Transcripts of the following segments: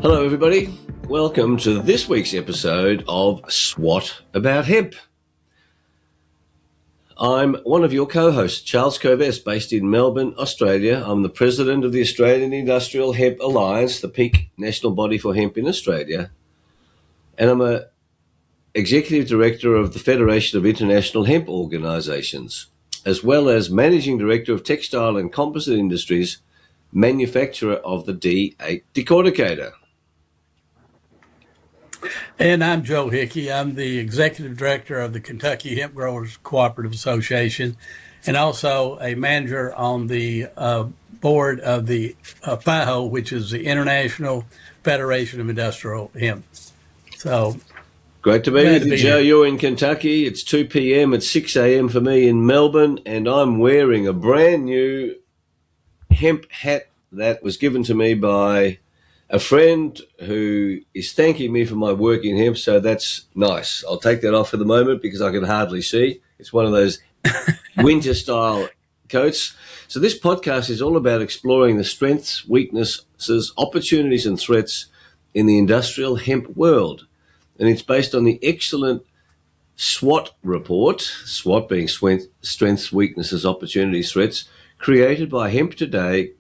Hello, everybody. Welcome to this week's episode of SWOT About Hemp. I'm one of your co-hosts, Charles Kovess, based in Melbourne, Australia. I'm the president of the Australian Industrial Hemp Alliance, the peak national body for hemp in Australia. And I'm an executive director of the Federation of International Hemp Organisations, as well as managing director of Textile and Composite Industries, manufacturer of the D8 decorticator. And I'm Joe Hickey. I'm the executive director of the Kentucky Hemp Growers Cooperative Association and also a manager on the board of the FIHO, which is the International Federation of Industrial Hemp. So great to be with you, Joe. You're in Kentucky. It's 2 p.m. It's 6 a.m. for me in Melbourne, and I'm wearing a brand new hemp hat that was given to me by a friend who is thanking me for my work in hemp, so that's nice. I'll take that off for the moment because I can hardly see. It's one of those winter-style coats. So this podcast is all about exploring the strengths, weaknesses, opportunities and threats in the industrial hemp world. And it's based on the excellent SWOT report, SWOT being strengths, weaknesses, opportunities, threats, created by Hemp Today,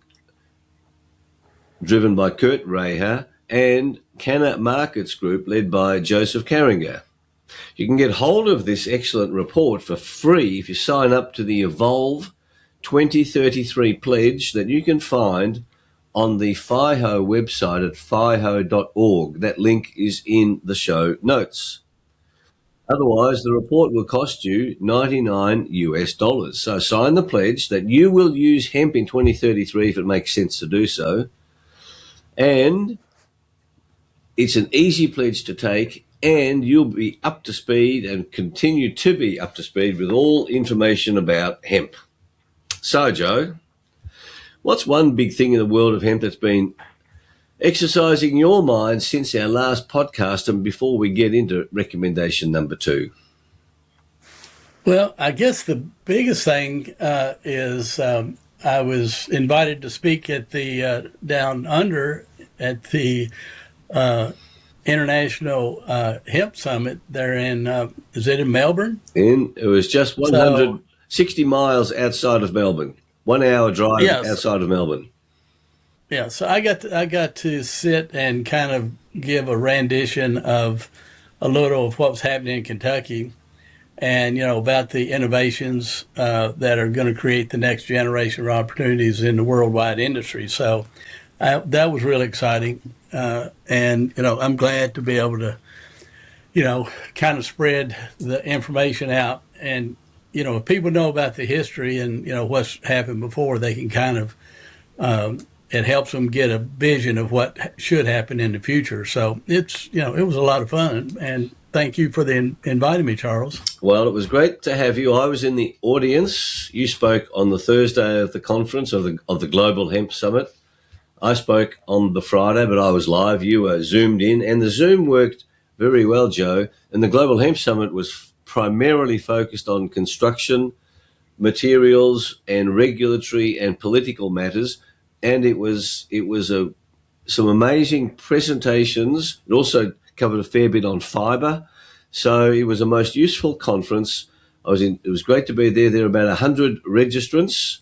driven by Kurt Reha, and Canna Markets Group, led by Joseph Carringer. You can get hold of this excellent report for free if you sign up to the Evolve 2033 pledge that you can find on the FIHO website at fiho.org. That link is in the show notes. Otherwise, the report will cost you $99. So sign the pledge that you will use hemp in 2033 if it makes sense to do so. And it's an easy pledge to take, and you'll be up to speed and continue to be up to speed with all information about hemp. So, Joe, what's one big thing in the world of hemp that's been exercising your mind since our last podcast and before we get into recommendation number 2? Well, I guess the biggest thing is I was invited to speak at the Down Under at the International Hemp Summit there in, is it in Melbourne? It was just 160 miles outside of Melbourne, 1 hour drive outside of Melbourne. Yeah, so I got to sit and kind of give a rendition of a little of what was happening in Kentucky, and about the innovations that are going to create the next generation of opportunities in the worldwide industry. So that was really exciting, and I'm glad to be able to kind of spread the information out, and if people know about the history and what's happened before, they can kind of it helps them get a vision of what should happen in the future. So it's it was a lot of fun, and thank you for inviting me, Charles. Well, it was great to have you. I was in the audience. You spoke on the Thursday of the conference of the Global Hemp Summit. I spoke on the Friday, but I was live. You were zoomed in, and the Zoom worked very well, Joe. And the Global Hemp Summit was primarily focused on construction, materials, and regulatory and political matters. And it was some amazing presentations. It also covered a fair bit on fibre. So it was a most useful conference. It was great to be there. There were about 100 registrants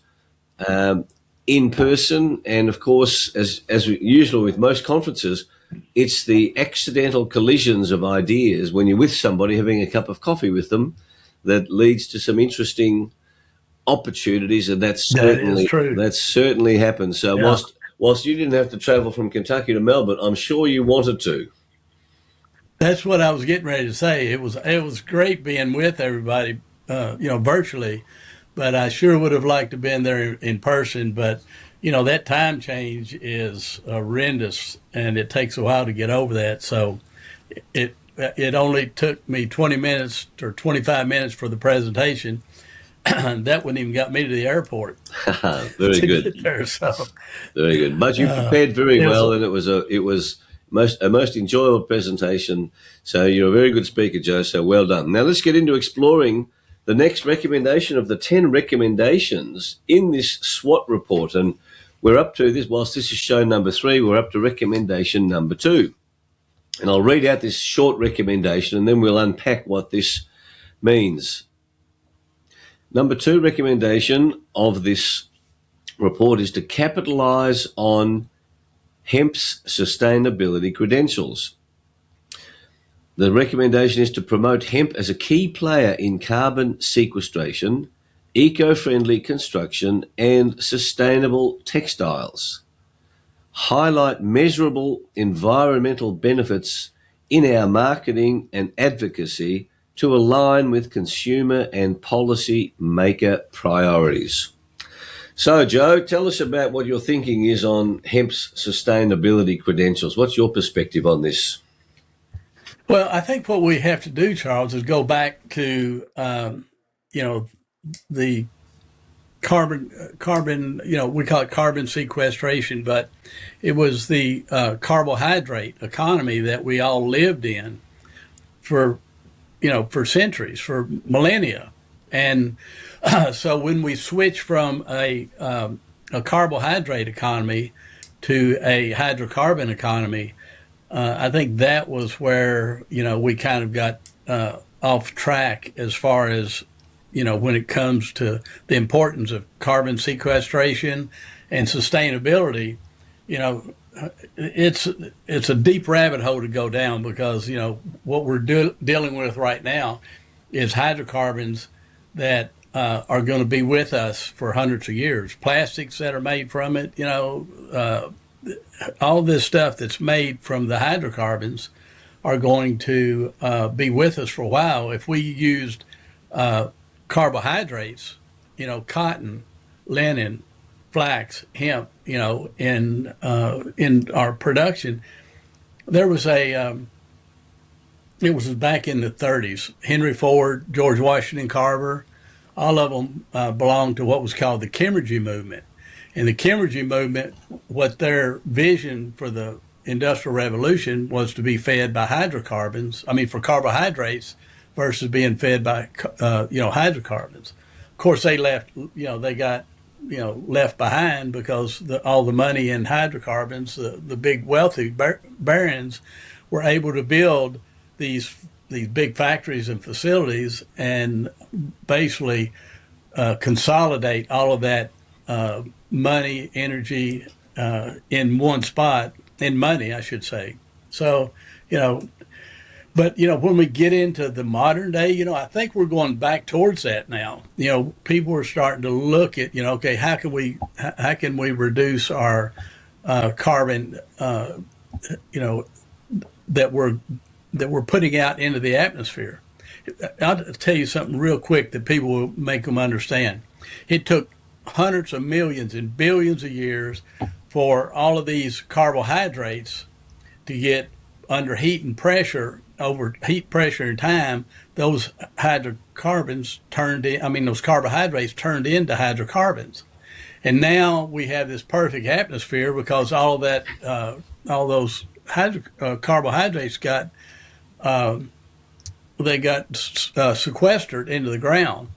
in person. And, of course, as usual with most conferences, it's the accidental collisions of ideas when you're with somebody having a cup of coffee with them that leads to some interesting opportunities, and that certainly happened. So whilst you didn't have to travel from Kentucky to Melbourne, I'm sure you wanted to. That's what I was getting ready to say. It was great being with everybody, virtually, but I sure would have liked to have been there in person. But that time change is horrendous, and it takes a while to get over that. So it only took me 20 minutes or 25 minutes for the presentation. That wouldn't even got me to the airport. Very good. There, so. Very good. But you prepared very well, and it was a most enjoyable presentation. So you're a very good speaker, Joe. So well done. Now let's get into exploring the next recommendation of the 10 recommendations in this SWOT report. And we're up to this, whilst this is show number 3, we're up to recommendation number 2. And I'll read out this short recommendation and then we'll unpack what this means. Number 2 recommendation of this report is to capitalise on hemp's sustainability credentials. The recommendation is to promote hemp as a key player in carbon sequestration, eco-friendly construction, and sustainable textiles. Highlight measurable environmental benefits in our marketing and advocacy to align with consumer and policy maker priorities. So, Joe, tell us about what your thinking is on hemp's sustainability credentials. What's your perspective on this? Well, I think what we have to do, Charles, is go back to, the carbon, we call it carbon sequestration, but it was the carbohydrate economy that we all lived in for centuries, for millennia. And so when we switch from a carbohydrate economy to a hydrocarbon economy, I think that was where, we kind of got off track as far as, when it comes to the importance of carbon sequestration and sustainability. It's a deep rabbit hole to go down because, what we're dealing with right now is hydrocarbons that are going to be with us for hundreds of years. Plastics that are made from it, all this stuff that's made from the hydrocarbons are going to be with us for a while. If we used carbohydrates, cotton, linen, flax, hemp, in our production, there was it was back in the 30s. Henry Ford, George Washington Carver, all of them belonged to what was called the chemistry movement. And the chemistry movement, what their vision for the Industrial Revolution was to be fed by for carbohydrates versus being fed by, hydrocarbons. Of course, they left, they got, left behind because all the money in hydrocarbons, the big wealthy barons were able to build these big factories and facilities and basically consolidate all of that money, energy in one spot, in money, I should say. So, but, when we get into the modern day, I think we're going back towards that now. People are starting to look at, okay, how can we reduce our carbon, that we're putting out into the atmosphere. I'll tell you something real quick that people will make them understand. It took hundreds of millions and billions of years for all of these carbohydrates to get under heat and pressure, over heat, pressure, and time. Those hydrocarbons those carbohydrates turned into hydrocarbons. And now we have this perfect atmosphere because all those carbohydrates got sequestered into the ground.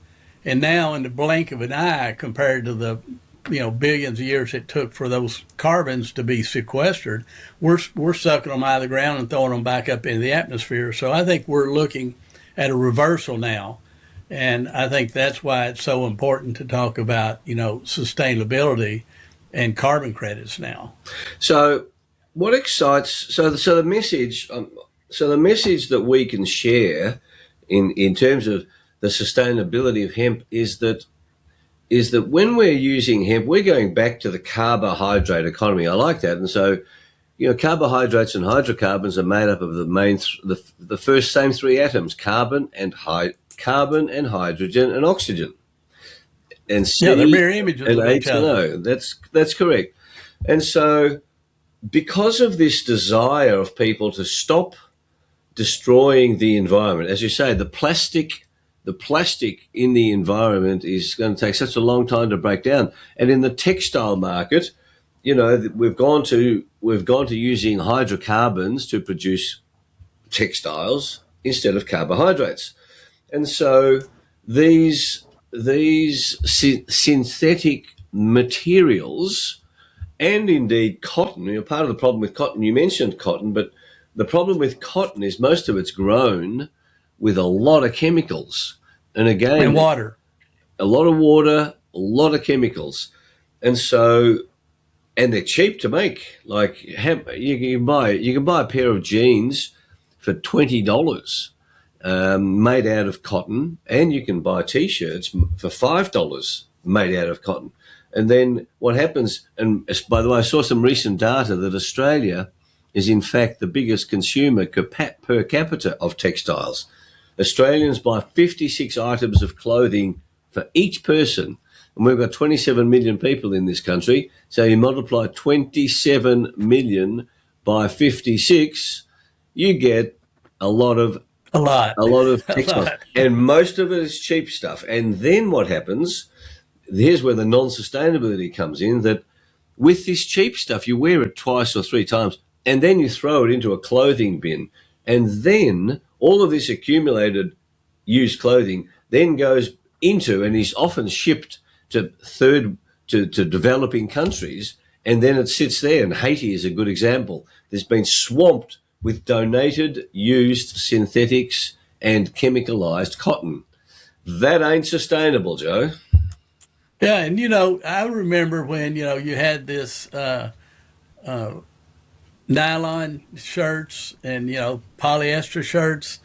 And now in the blink of an eye, compared to the billions of years it took for those carbons to be sequestered, we're sucking them out of the ground and throwing them back up into the atmosphere. So I think we're looking at a reversal now. And I think that's why it's so important to talk about, sustainability and carbon credits now. So what excites, so the message, the message that we can share in terms of the sustainability of hemp is that when we're using hemp, we're going back to the carbohydrate economy. I like that. And so, carbohydrates and hydrocarbons are made up of the first same 3 atoms: carbon and hydrogen and oxygen. And they're mirror images of each other. That's correct. And so, because of this desire of people to stop destroying the environment, as you say, the plastic in the environment is going to take such a long time to break down. And in the textile market, we've gone to using hydrocarbons to produce textiles instead of carbohydrates. And so these synthetic materials and indeed cotton. Part of the problem with cotton, you mentioned cotton, but the problem with cotton is most of it's grown with a lot of chemicals. And And again, water. a lot of water, a lot of chemicals. And so, and they're cheap to make. Like you can buy a pair of jeans for $20 made out of cotton, and you can buy t-shirts for $5 made out of cotton. And then what happens, and by the way, I saw some recent data that Australia is in fact the biggest consumer per capita of textiles. Australians buy 56 items of clothing for each person, and we've got 27 million people in this country. So you multiply 27 million by 56, you get a lot of A lot. A textiles, lot. and most of it is cheap stuff. And then what happens? Here's where the non-sustainability comes in. That with this cheap stuff, you wear it twice or three times, and then you throw it into a clothing bin, and then all of this accumulated used clothing then goes into and is often shipped to to developing countries, and then it sits there. And Haiti is a good example. There's been swamped with donated used synthetics and chemicalized cotton. That ain't sustainable, Joe. Yeah, and I remember when you had this nylon shirts and polyester shirts,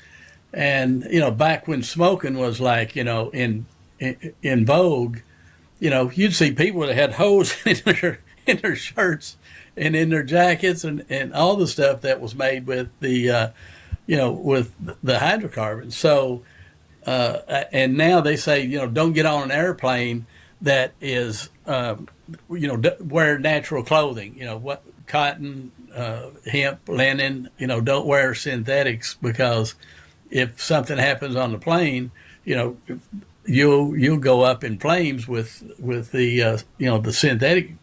and back when smoking was like in vogue. You'd see people that had holes in their shirts and in their jackets and all the stuff that was made with with the hydrocarbons. So and now they say don't get on an airplane that is wear natural clothing. What cotton, hemp, linen. Don't wear synthetics, because if something happens on the plane, you know you'll go up in flames with the the synthetic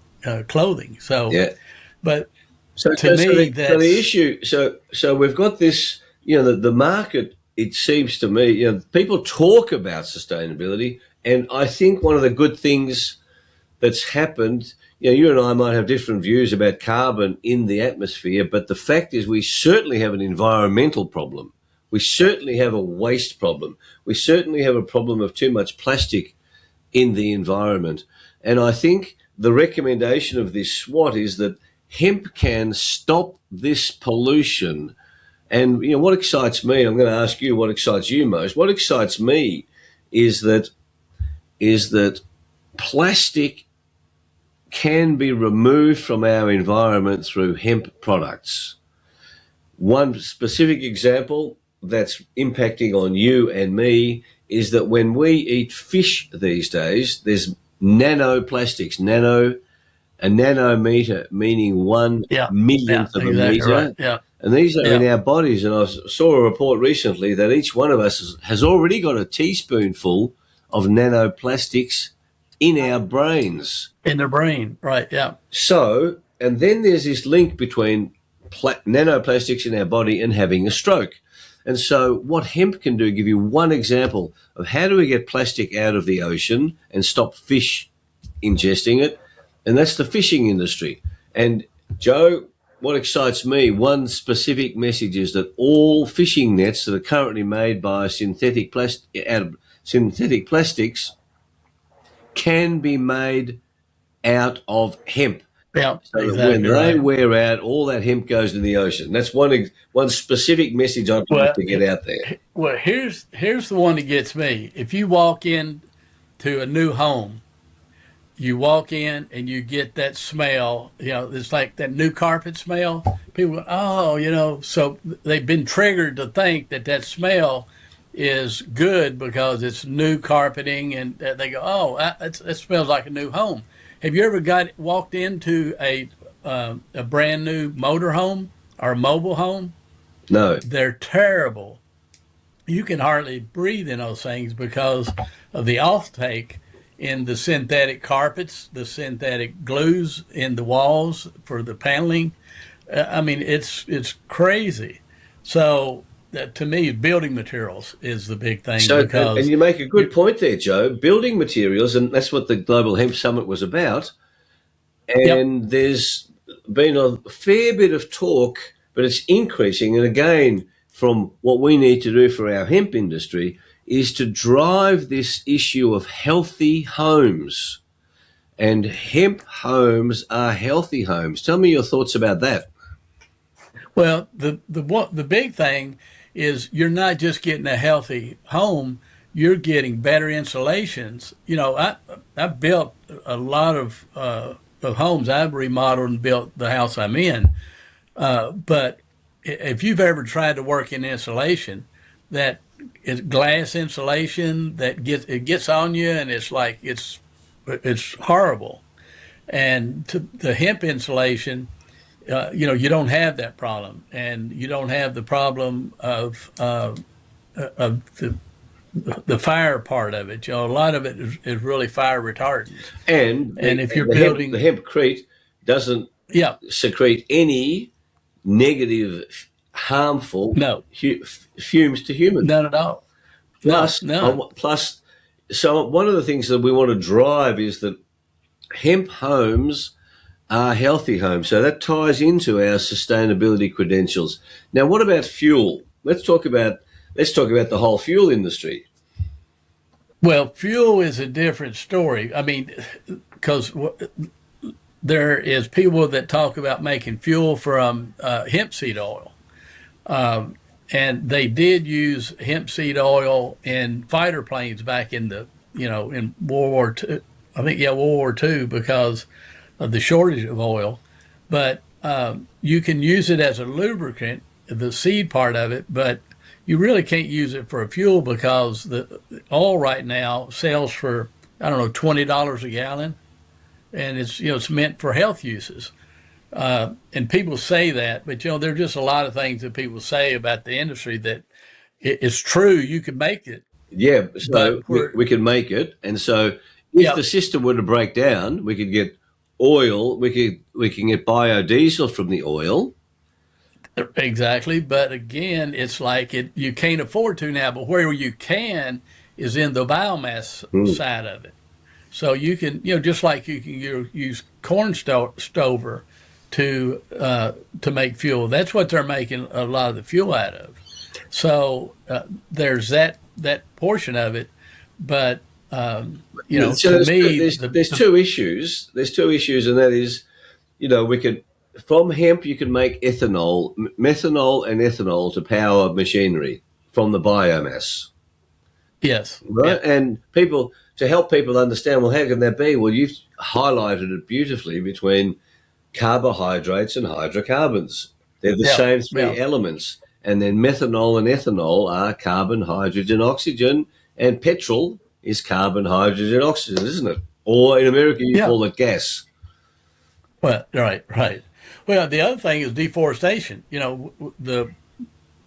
clothing. So, Yeah. but So, to so, so, me, the, so the that's issue, so we've got this, the market, it seems to me, people talk about sustainability. And I think one of the good things that's happened, you and I might have different views about carbon in the atmosphere, but the fact is we certainly have an environmental problem. We certainly have a waste problem. We certainly have a problem of too much plastic in the environment. And I think the recommendation of this SWOT is that hemp can stop this pollution. And what excites me, I'm going to ask you what excites you most. What excites me is that plastic can be removed from our environment through hemp products. One specific example that's impacting on you and me is that when we eat fish these days, there's nanoplastics, a nanometer, meaning one yeah, yeah, millionth of a exactly right. meter. Yeah, And these are in yeah, our bodies. And I saw a report recently that each one of us has already got a teaspoonful of nanoplastics in our brains. in their brain, right? Yeah, So, and then there's this link between nanoplastics in our body and having a stroke. And so, what hemp can do, give you one example of how do we get plastic out of the ocean and stop fish ingesting it, and that's the fishing industry. And Joe, what excites me, one specific message is that all fishing nets that are currently made by out of synthetic plastics can be made out of hemp. yeah, So that when exactly they right. wear out, all that hemp goes to the ocean. That's one specific message I'd like Well, to get out there. here's the one that gets me. If you walk in to a new home, you walk in and you get that smell. It's like that new carpet smell. People go, oh, so they've been triggered to think that smell is good because it's new carpeting, and they go, oh, that smells like a new home. Have you ever walked into a brand new motor home or a mobile home? No. They're terrible. You can hardly breathe in those things because of the offtake in the synthetic carpets, the synthetic glues in the walls for the paneling. I mean, it's crazy. So to me, building materials is the big thing, So, and because you make a good you, point there, Joe. Building materials, and that's what the Global Hemp Summit was about. Yep. and there's been a fair bit of talk, but it's increasing. And again, from what we need to do for our hemp industry is to drive this issue of healthy homes. And hemp homes are healthy homes. Tell me your thoughts about that. Well, the big thing is you're not just getting a healthy home, you're getting better insulations. I've built a lot of homes. I've remodeled and built the house I'm in. But if you've ever tried to work in insulation, that is glass insulation that gets on you, and it's horrible. And the hemp insulation, you don't have that problem, and you don't have the problem of the fire part of it. A lot of it is really fire retardant. And And if you're the building, hempcrete doesn't yeah, secrete any negative, harmful no, fumes to humans. none at all. No, Plus, none. so one of the things that we want to drive is that hemp homes are healthy homes. So that ties into our sustainability credentials. Now, what about fuel? Let's talk about the whole fuel industry. Well, fuel is a different story. I mean, because there is people that talk about making fuel from hemp seed oil. And they did use hemp seed oil in fighter planes back in in World War II. I think, yeah, World War II, because of the shortage of oil. But you can use it as a lubricant, the seed part of it, but you really can't use it for a fuel because the oil right now sells for, I don't know, $20 a gallon. And it's meant for health uses. And people say that, but there are just a lot of things that people say about the industry that it's true. You can make it, Yeah, so but we can make it, and so if yeah, the system were to break down, we could get oil. We can get biodiesel from the oil. exactly. But again, it's like you can't afford to now. But where you can is in the biomass Mm. side of it. So you can, just like you can use corn stover to make fuel. That's what they're making a lot of the fuel out of. So there's that portion of it, but So to me, there's two issues. There's two issues, and that is, we could from hemp you can make ethanol, methanol, and ethanol to power machinery from the biomass, yes, right? yeah, And people to help people understand. Well, how can that be? Well, you've highlighted it beautifully between carbohydrates and hydrocarbons. They're the yeah, same three yeah, elements. And then methanol and ethanol are carbon, hydrogen, oxygen, and petrol is carbon, hydrogen, oxygen, isn't it? Or in America, you yeah. call it gas. Well, right, right. Well, the other thing is deforestation.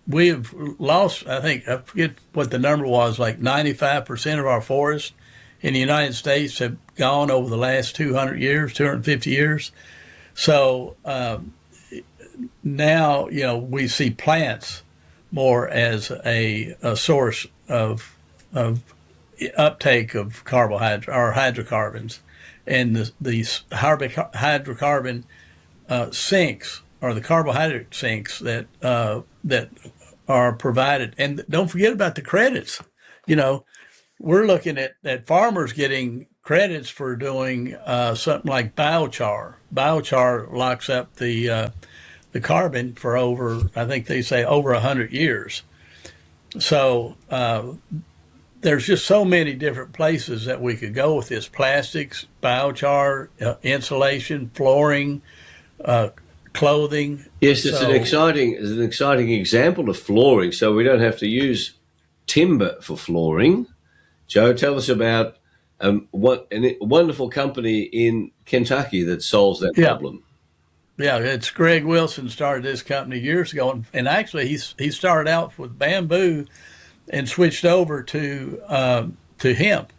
We've lost. I think I forget what the number was. Like 95% of our forests in the United States have gone over the last 200 years, 250 years. So now we see plants more as a source of uptake of carbohydrate or hydrocarbons, and these hydrocarbon sinks or the carbohydrate sinks that are provided. And don't forget about the credits. You know, we're looking at farmers getting credits for doing something like biochar. Biochar locks up the carbon for over, I think they say, over 100 years. So there's just so many different places that we could go with this: plastics, biochar, insulation, flooring, uh, clothing. Yes, So it's an exciting example of flooring. So we don't have to use timber for flooring. Joe, tell us about what a wonderful company in Kentucky that solves that yeah, problem. yeah, it's Greg Wilson started this company years ago, and actually he started out with bamboo and switched over to hemp.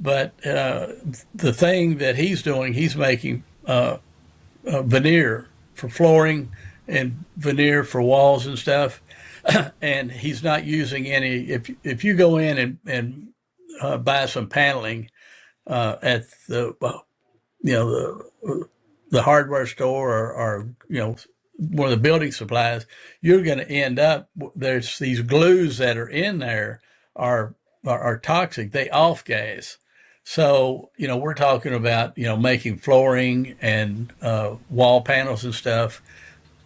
But the thing that he's doing, he's making veneer for flooring and veneer for walls and stuff. And he's not using any. If you go in and buy some paneling at the the hardware store or one of the building supplies, you're going to end up, there's these glues that are in there are toxic. They off gas. So, we're talking about, making flooring and wall panels and stuff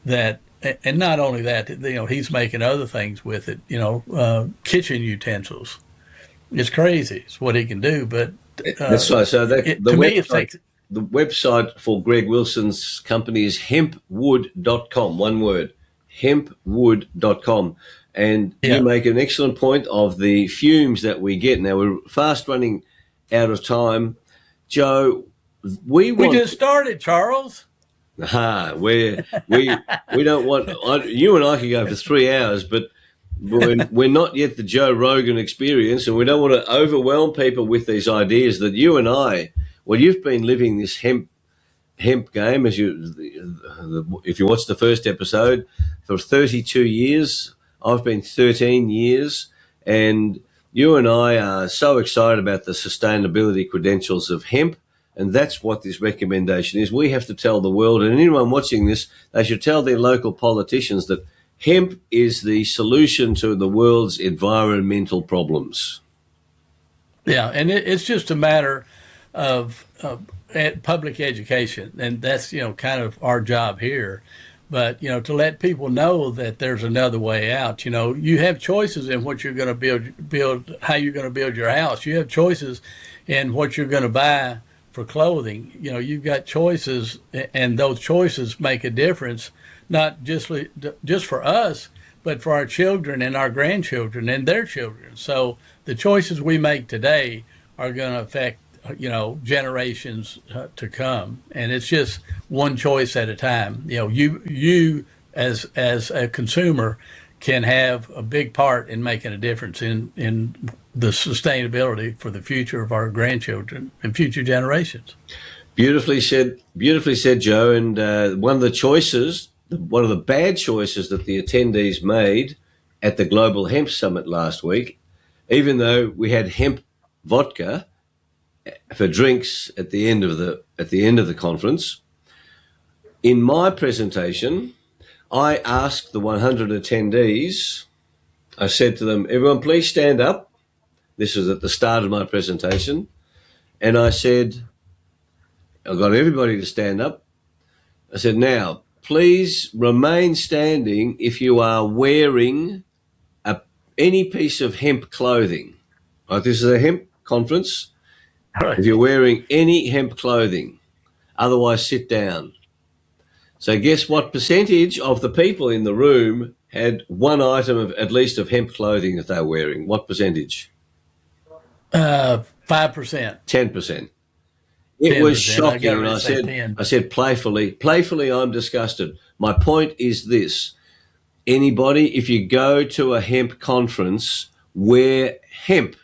that, and not only that, he's making other things with it, kitchen utensils. It's crazy. It's what he can do. But That's right. So to me, it takes. the website for Greg Wilson's company is hempwood.com, one word, hempwood.com. And Yeah. you make an excellent point of the fumes that we get. Now, we're fast running out of time. Joe, We just started, Charles. We don't want, you and I could go for 3 hours, but we're not yet the Joe Rogan experience, and we don't want to overwhelm people with these ideas that you and I, well, you've been living this hemp game, if you watch the first episode, for 32 years. I've been 13 years, and you and I are so excited about the sustainability credentials of hemp. And that's what this recommendation is. We have to tell the world, and anyone watching this, they should tell their local politicians that hemp is the solution to the world's environmental problems. Yeah, and it's just a matter of public education, and that's kind of our job here. But to let people know that there's another way out. You have choices in what you're going to build, how you're going to build your house. You have choices in what you're going to buy for clothing. You've got choices, and those choices make a difference, not just for us, but for our children and our grandchildren and their children. So the choices we make today are going to affect generations to come, and it's just one choice at a time. You as a consumer can have a big part in making a difference in the sustainability for the future of our grandchildren and future generations. Beautifully said, Joe. And one of the bad choices that the attendees made at the Global Hemp Summit last week, even though we had hemp vodka for drinks at the end of the conference, in my presentation, I asked the 100 attendees, I said to them, everyone, please stand up. This was at the start of my presentation. And I said, I got everybody to stand up. I said, now, please remain standing if you are wearing any piece of hemp clothing. Right, this is a hemp conference. Right. If you're wearing any hemp clothing, otherwise sit down. So guess what percentage of the people in the room had one item of at least of hemp clothing that they were wearing? What percentage? 5%. 10%. It was shocking. And I said playfully, I'm disgusted. My point is this. Anybody, if you go to a hemp conference, wear hemp.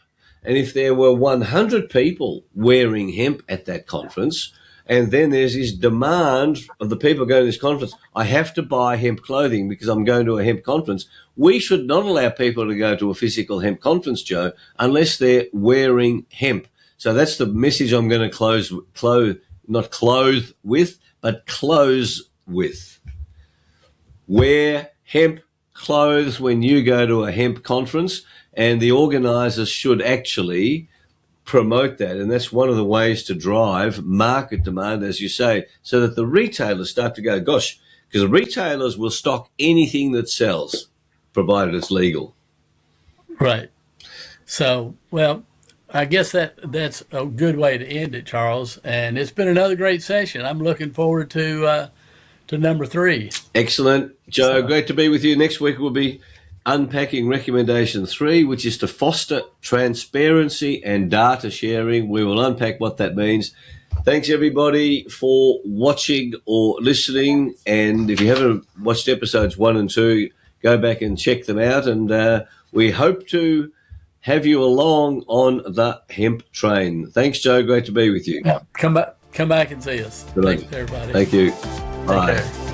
And if there were 100 people wearing hemp at that conference, and then there's this demand of the people going to this conference, I have to buy hemp clothing because I'm going to a hemp conference. We should not allow people to go to a physical hemp conference, Joe, unless they're wearing hemp. So that's the message I'm going to close with. Wear hemp clothes when you go to a hemp conference, and the organisers should actually promote that. And that's one of the ways to drive market demand, as you say, so that the retailers start to go, gosh, because retailers will stock anything that sells, provided it's legal. Right. So, well, I guess that's a good way to end it, Charles. And it's been another great session. I'm looking forward to number 3. Excellent. Joe, great to be with you. Next week we'll be unpacking recommendation 3, which is to foster transparency and data sharing. We will unpack what that means. Thanks, everybody, for watching or listening. And if you haven't watched episodes 1 and 2, go back and check them out. And we hope to have you along on the hemp train. Thanks, Joe. Great to be with you. Yeah, come back and see us. Good Thanks, everybody. Thank you. Bye. Take care.